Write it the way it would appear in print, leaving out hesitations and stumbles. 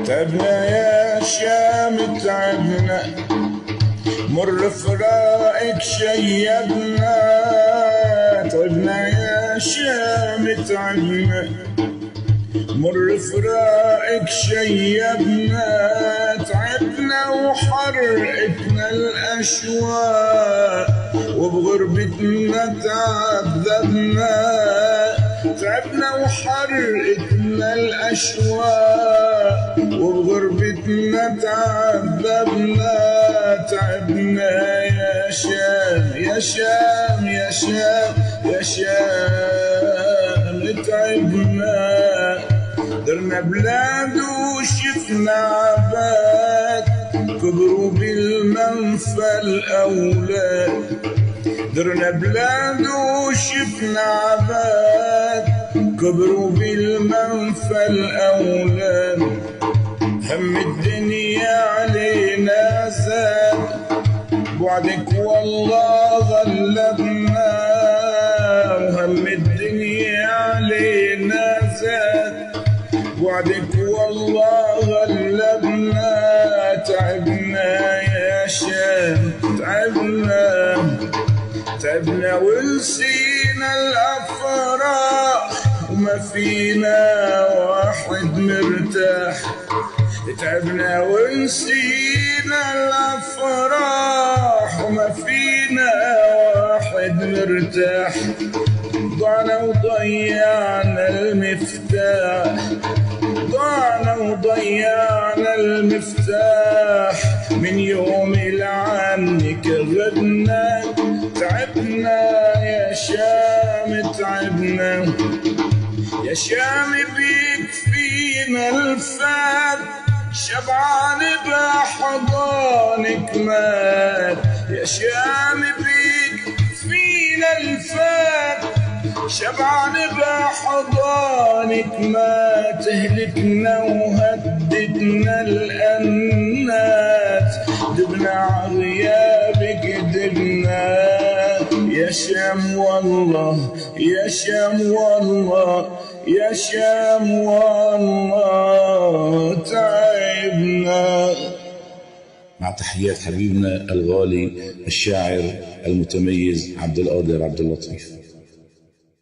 تعبنا يا شام تعبنا، مر فراقك شيبنا. تعبنا يا شام تعبنا، مر فراقك شيبنا. تعبنا وحرقتنا الأشواق، وبغربتنا تعذبنا. تعبنا وحرقتنا الأشواق، وبغربتنا تعذبنا. تعبنا يا شام يا شام يا شام يا شام تعبنا. درنا بلاد وشفنا عباد، كبروا بالمنفى الأولاد. درنا بلاد وشفنا عباد، كبروا بالمنفى الأولاد. هم الدنيا علينا زاد، بعدك والله غلبنا. وهم الدنيا علينا زاد، بعدك والله غلبنا. تعبنا يا شام تعبنا، تعبنا ونسينا الأفراح، وما فينا واحد مرتاح. تعبنا ونسينا الأفراح، وما فينا واحد مرتاح. ضعنا وضيعنا المفتاح، ضعنا وضيعنا المفتاح. من يوم لعنك غدنا. تعبنا يا شام تعبنا، يا شام بيك فينا الفات. شبعان بحضانك مات، يا شام بيك فينا الفات. شبعان بحضانك مات. تهلكنا وهددنا الأنات، دبنا عغيابك دبنا. يا شام والله يا شام والله يا شام والله تعبنا. مع تحيات حبيبنا الغالي الشاعر المتميز عبد القادر عبد اللطيف.